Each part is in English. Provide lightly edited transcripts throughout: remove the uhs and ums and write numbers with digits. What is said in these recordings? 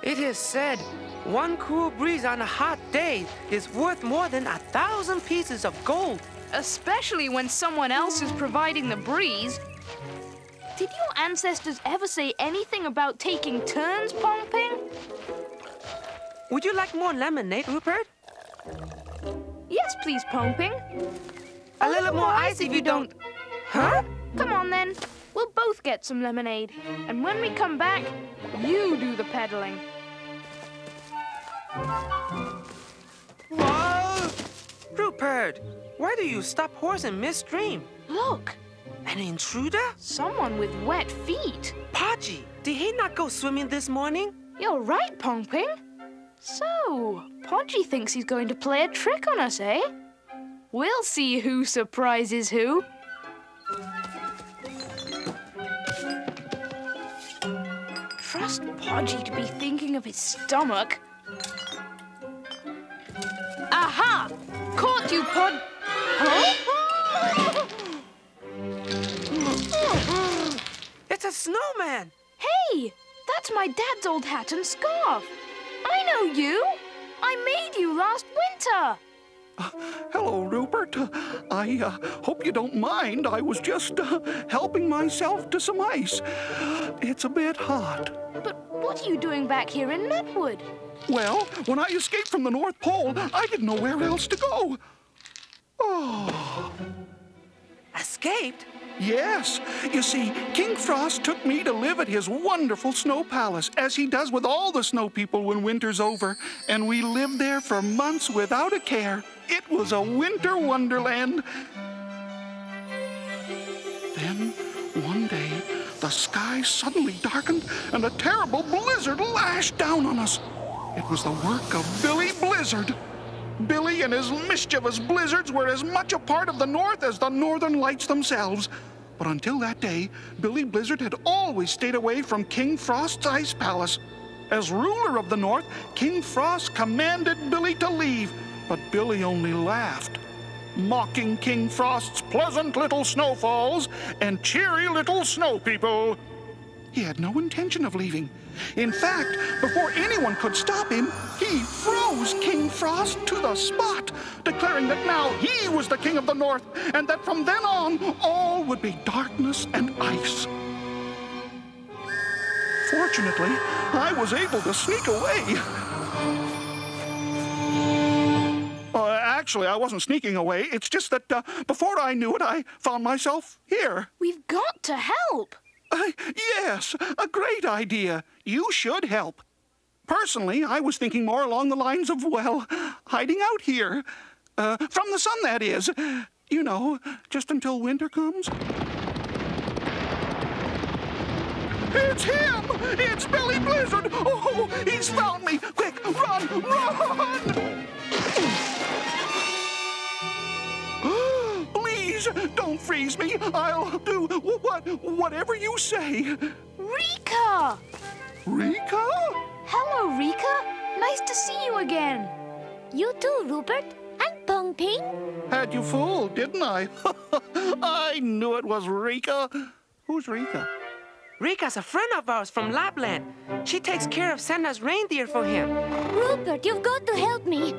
It is said, one cool breeze on a hot day is worth more than 1,000 pieces of gold. Especially when someone else is providing the breeze. Did your ancestors ever say anything about taking turns pumping? Would you like more lemonade, Rupert? Yes, please, pumping. A little more ice if you don't... Huh? Come on, then. We'll both get some lemonade. And when we come back, you do the pedaling. Whoa! Rupert, why do you stop horse in midstream? Look, An intruder? someone with wet feet. Podgy, did he not go swimming this morning? You're right, Pumping. So, Podgy thinks he's going to play a trick on us, eh? We'll see who surprises who. Trust Podgy to be thinking of his stomach. Aha! Caught you, Pod... Huh? It's a snowman! Hey! That's my dad's old hat and scarf. I know you. I made you last winter. Hello, Rupert. I hope you don't mind. I was just helping myself to some ice. It's a bit hot. But what are you doing back here in Nutwood? Well, when I escaped from the North Pole, I didn't know where else to go. Oh. Escaped? Yes. You see, King Frost took me to live at his wonderful snow palace, as he does with all the snow people when winter's over. And we lived there for months without a care. It was a winter wonderland. Then, one day, the sky suddenly darkened and a terrible blizzard lashed down on us. It was the work of Billy Blizzard. Billy and his mischievous blizzards were as much a part of the North as the Northern Lights themselves. But until that day, Billy Blizzard had always stayed away from King Frost's ice palace. As ruler of the North, King Frost commanded Billy to leave, but Billy only laughed, mocking King Frost's pleasant little snowfalls and cheery little snow people. He had no intention of leaving. In fact, before anyone could stop him, he froze King Frost to the spot, declaring that now he was the king of the North, and that from then on, all would be darkness and ice. Fortunately, I was able to sneak away. Actually, I wasn't sneaking away. It's just that before I knew it, I found myself here. We've got to help. Yes, a great idea. You should help. Personally, I was thinking more along the lines of, well, hiding out here. From the sun, that is. You know, just until winter comes. It's him! It's Billy Blizzard! Oh, he's found me! Quick, run, run! Please, don't freeze me. I'll do whatever you say. Rika! Rika? Hello, Rika. Nice to see you again. You too, Rupert. And Pong Ping. Had you fooled, didn't I? I knew it was Rika. Who's Rika? Rika's a friend of ours from Lapland. She takes care of Santa's reindeer for him. Rupert, you've got to help me.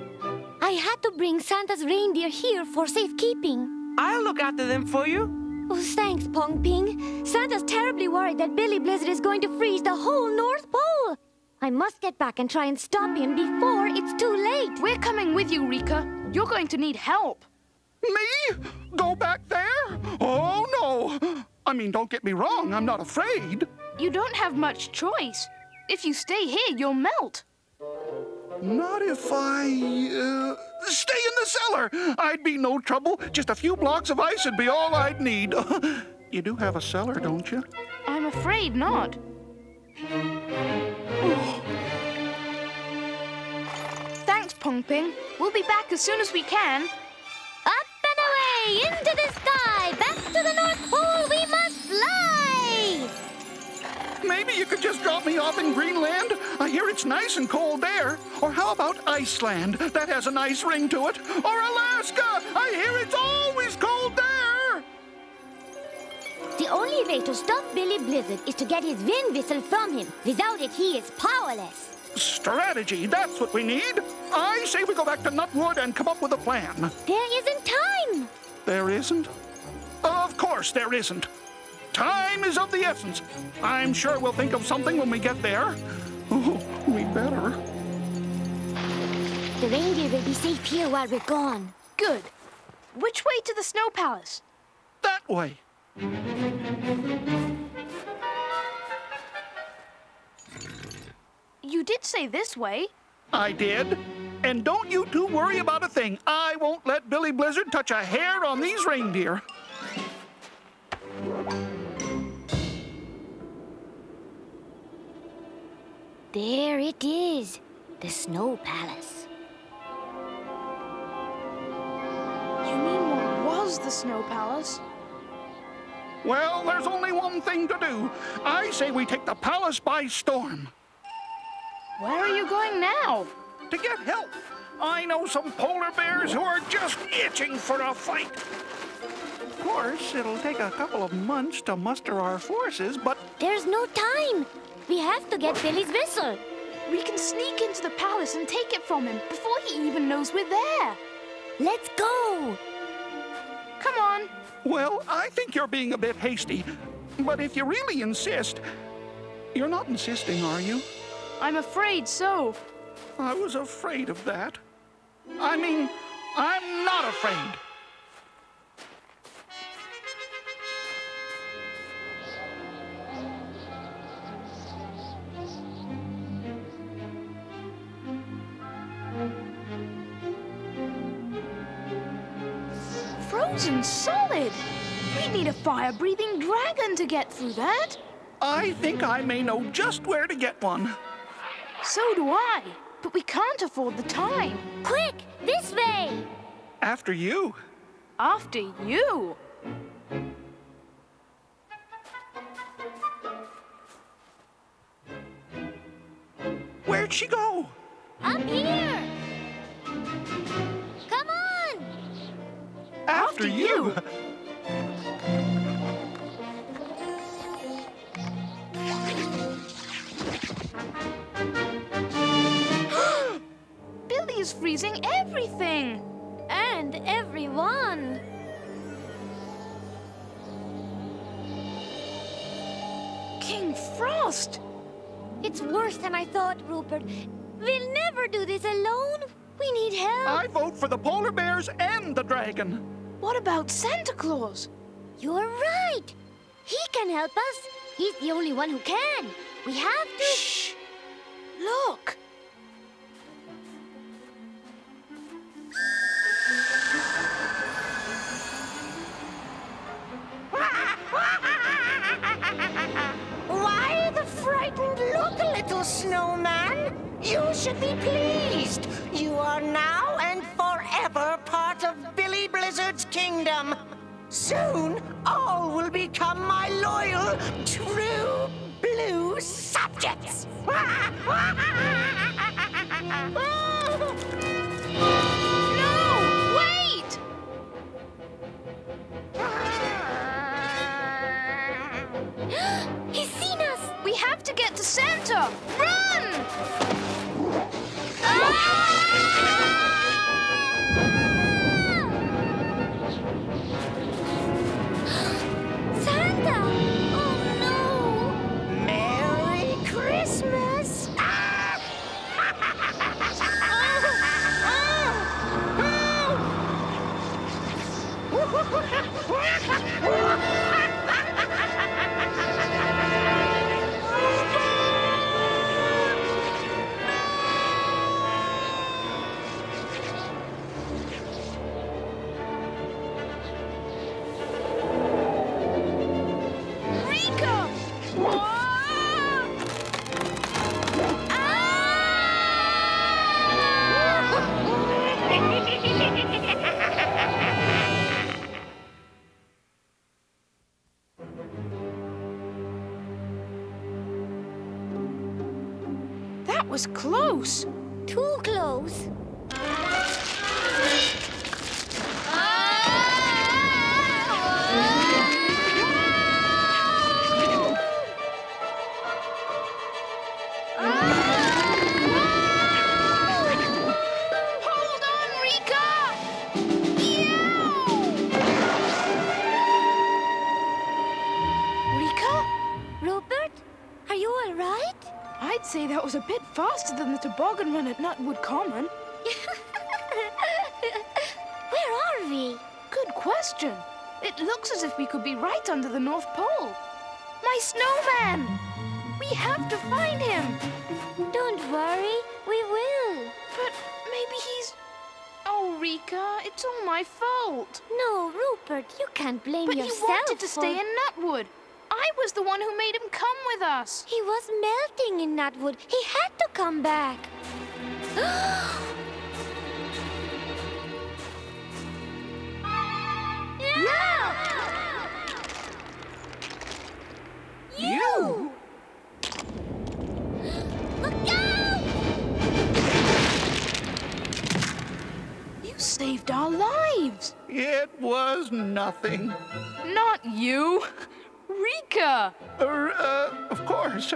I had to bring Santa's reindeer here for safekeeping. I'll look after them for you. Oh, thanks, Pong Ping. Santa's terribly worried that Billy Blizzard is going to freeze the whole North Pole. I must get back and try and stop him before it's too late. We're coming with you, Rika. You're going to need help. Me? Go back there? Oh, no. I mean, don't get me wrong. I'm not afraid. You don't have much choice. If you stay here, you'll melt. Not if I, stay in the cellar. I'd be no trouble. Just a few blocks of ice would be all I'd need. You do have a cellar, don't you? I'm afraid not. Thanks, Pong-Ping. We'll be back as soon as we can. Up and away, into the sky, back to the North Pole we must fly! Maybe you could just drop me off in Greenland. I hear it's nice and cold there. Or how about Iceland? That has a nice ring to it. Or Alaska! I hear it's always cold there! The only way to stop Billy Blizzard is to get his wind whistle from him. Without it, he is powerless. Strategy, that's what we need. I say we go back to Nutwood and come up with a plan. There isn't time. There isn't? Of course there isn't. Time is of the essence. I'm sure we'll think of something when we get there. Oh, we better. The reindeer will be safe here while we're gone. Good. Which way to the Snow Palace? That way. You did say this way. I did. And don't you two worry about a thing. I won't let Billy Blizzard touch a hair on these reindeer. There it is, the Snow Palace. You mean what was the Snow Palace? Well, there's only one thing to do. I say we take the palace by storm. Where are you going now? To get help. I know some polar bears who are just itching for a fight. Of course, it'll take a couple of months to muster our forces, but... There's no time. We have to get Billy's whistle. We can sneak into the palace and take it from him before he even knows we're there. Let's go. Come on. Well, I think you're being a bit hasty. But if you really insist... You're not insisting, are you? I'm afraid so. I was afraid of that. I mean, I'm not afraid. Frozen solid. We'd need a fire-breathing dragon to get through that. I think I may know just where to get one. So do I. But we can't afford the time. Quick, this way. After you. After you. Where'd she go? Up here. Come on. After you. Billy is freezing everything. And everyone. King Frost. It's worse than I thought, Rupert. We'll never do this alone. We need help. I vote for the polar bears and the dragon. What about Santa Claus? You're right. He can help us. He's the only one who can. We have to... Shh. Look. Why the frightened look, little snowman? You should be pleased. You are now and forever part of Billy Blizzard's kingdom. Soon, all will become my loyal, true blue subjects. No! Wait! He's seen us. We have to get to Santa! Run! Santa! Oh, no! Merry Christmas! That was close. Too close. Hold on, Rika! Rika? Rupert, are you all right? I'd say that was a bit faster than the toboggan run at Nutwood Common. Where are we? Good question. It looks as if we could be right under the North Pole. My snowman! We have to find him. Don't worry, we will. But maybe he's... Oh, Rika, it's all my fault. No, Rupert, you can't blame But yourself. you wanted to stay in Nutwood. I was the one who made him come with us. He was melting in Nutwood. He had to come back. No! You! Look out! You saved our lives. It was nothing. Not you. Rika. Of course.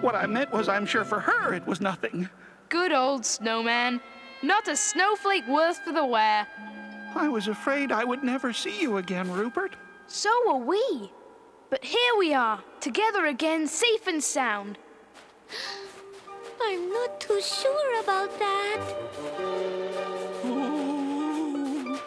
What I meant was I'm sure for her it was nothing. Good old snowman. Not a snowflake worth for the wear. I was afraid I would never see you again, Rupert. So are we. But here we are, together again, safe and sound. I'm not too sure about that. Ooh.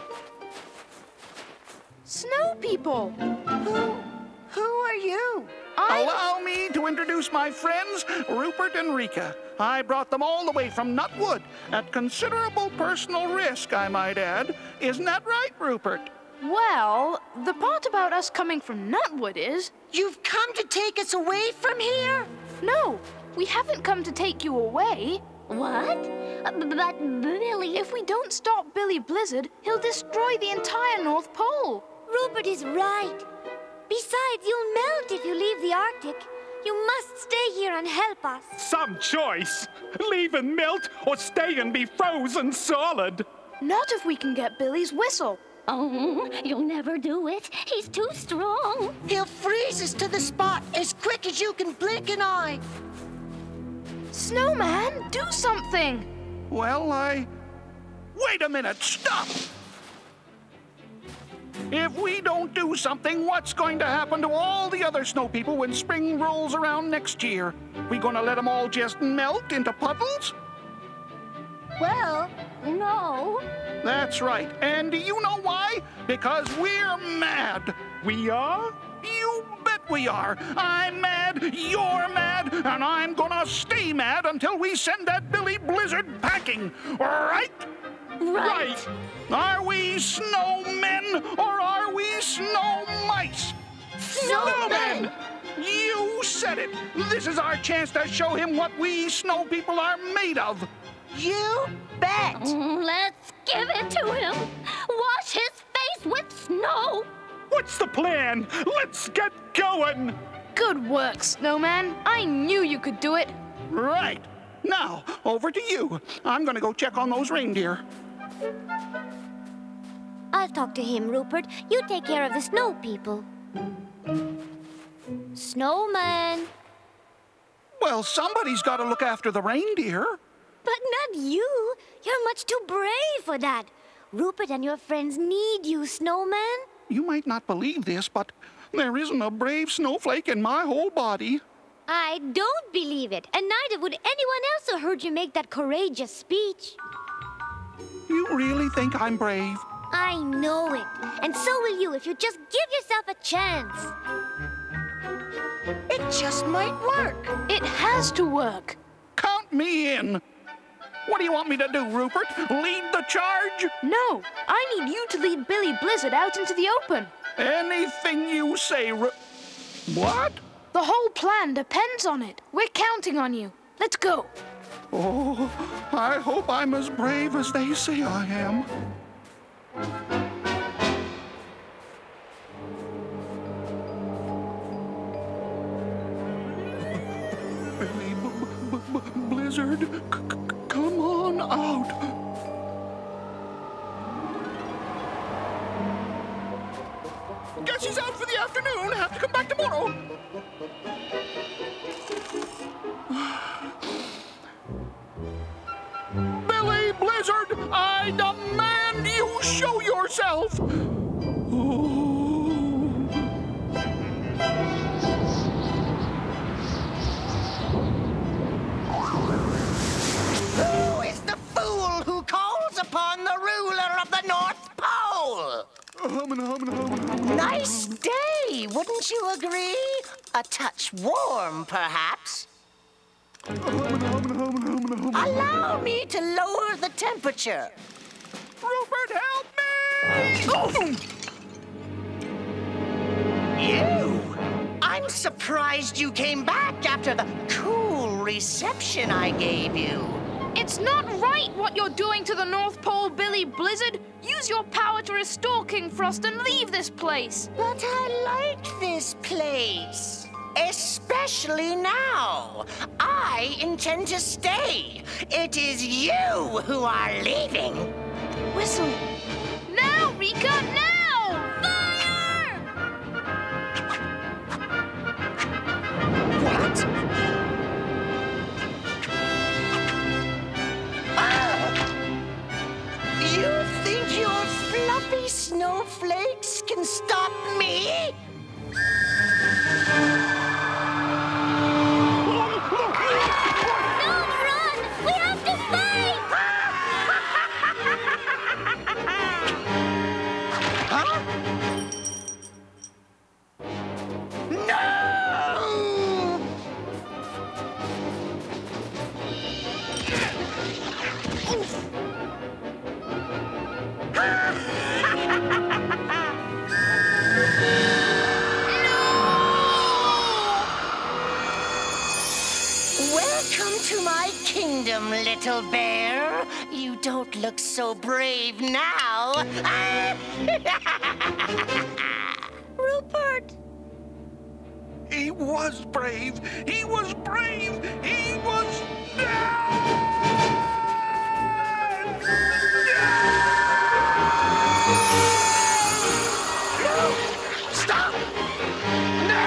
Snow people. Who are you? Allow me to introduce my friends, Rupert and Rika. I brought them all the way from Nutwood, at considerable personal risk, I might add. Isn't that right, Rupert? Well, the part about us coming from Nutwood is... You've come to take us away from here? No, we haven't come to take you away. What? But Billy... If we don't stop Billy Blizzard, he'll destroy the entire North Pole. Rupert is right. Besides, you'll melt if you leave the Arctic. You must stay here and help us. Some choice. Leave and melt or stay and be frozen solid. Not if we can get Billy's whistle. Oh, you'll never do it. He's too strong. He'll freeze us to the spot as quick as you can blink an eye. Snowman, do something. Well, Wait a minute, stop! If we don't do something, what's going to happen to all the other snow people when spring rolls around next year? We gonna let them all just melt into puddles? Well, no. That's right. And do you know why? Because we're mad. We are? You bet we are. I'm mad, you're mad, and I'm gonna stay mad until we send that Billy Blizzard packing. Right? Right. Are we snowmen or are we snow mice? Snowmen! You said it. This is our chance to show him what we snow people are made of. You bet! Let's give it to him. Wash his face with snow. What's the plan? Let's get going. Good work, Snowman. I knew you could do it. Right. Now, over to you. I'm gonna go check on those reindeer. I'll talk to him, Rupert. You take care of the snow people. Snowman. Well, somebody's got to look after the reindeer. But not you. You're much too brave for that. Rupert and your friends need you, Snowman. You might not believe this, but there isn't a brave snowflake in my whole body. I don't believe it, and neither would anyone else who heard you make that courageous speech. You really think I'm brave? I know it, and so will you if you just give yourself a chance. It just might work. It has to work. Count me in. What do you want me to do, Rupert? Lead the charge? No, I need you to lead Billy Blizzard out into the open. Anything you say, What? The whole plan depends on it. We're counting on you. Let's go. Oh, I hope I'm as brave as they say I am. Billy Blizzard. Blizzard, come on out. Guess he's out for the afternoon. Have to come back tomorrow. Billy Blizzard, I demand you show yourself. Who is the fool who calls upon the ruler of the North Pole? Nice day, wouldn't you agree? A touch warm, perhaps. Allow me to lower the temperature. Rupert, help me! You! I'm surprised you came back after the cool reception I gave you. It's not right what you're doing to the North Pole, Billy Blizzard. Use your power to restore King Frost and leave this place. But I like this place. Especially now. I intend to stay. It is you who are leaving. Whistle. Now, Rika, now! Fire! What? You think your fluffy snowflakes can stop me? No, run! We have to fight! Huh? No! Welcome to my kingdom, little bear. You don't look so brave now. Rupert! He was brave. He was brave. He was... No! Stop! No!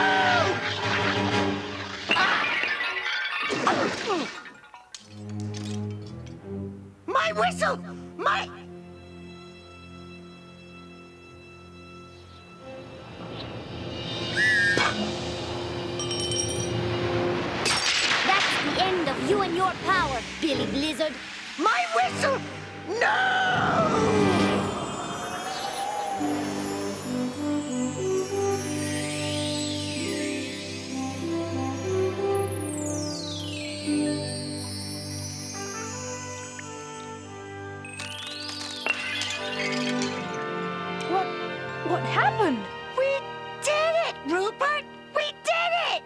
My whistle! My... That's the end of you and your power, Billy Blizzard. My whistle! No! What happened? We did it, Rupert! We did it!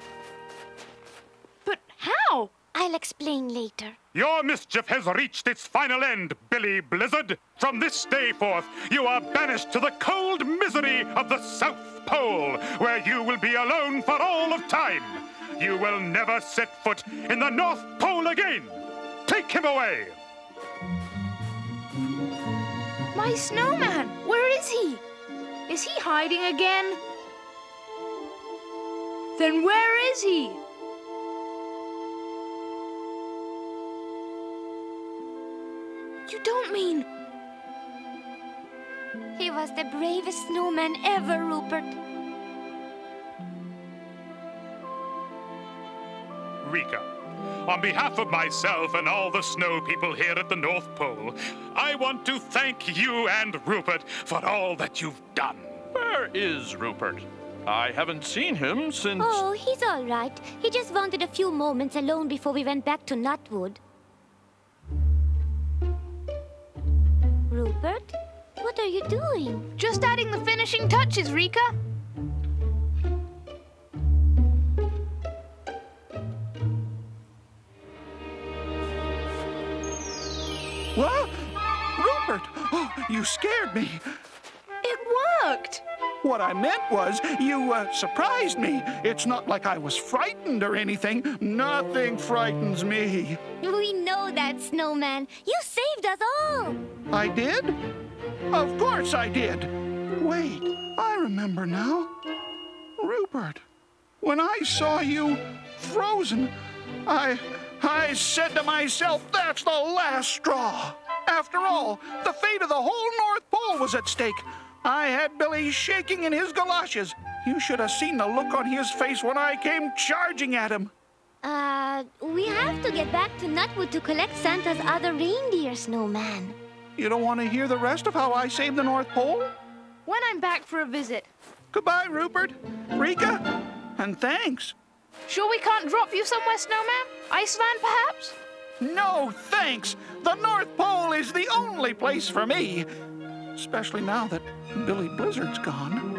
But how? I'll explain later. Your mischief has reached its final end, Billy Blizzard. From this day forth, you are banished to the cold misery of the South Pole, where you will be alone for all of time. You will never set foot in the North Pole again. Take him away. My snowman, where is he? Is he hiding again? Then where is he? You don't mean... He was the bravest snowman ever, Rupert. Rika, on behalf of myself and all the snow people here at the North Pole, I want to thank you and Rupert for all that you've done. Where is Rupert? I haven't seen him since... Oh, he's all right. He just wanted a few moments alone before we went back to Nutwood. Rupert, what are you doing? Just adding the finishing touches, Rika. What? Rupert! Oh, you scared me. It worked. What I meant was, you surprised me. It's not like I was frightened or anything. Nothing frightens me. We know that, Snowman. You saved us all. I did? Of course I did. Wait, I remember now. Rupert, when I saw you frozen, I said to myself, that's the last straw. After all, the fate of the whole North Pole was at stake. I had Billy shaking in his galoshes. You should have seen the look on his face when I came charging at him. We have to get back to Nutwood to collect Santa's other reindeer, Snowman. You don't want to hear the rest of how I saved the North Pole? When I'm back for a visit. Goodbye, Rupert, Rika, and thanks. Sure we can't drop you somewhere, Snowman? Iceland, perhaps? No, thanks. The North Pole is the only place for me. Especially now that Billy Blizzard's gone.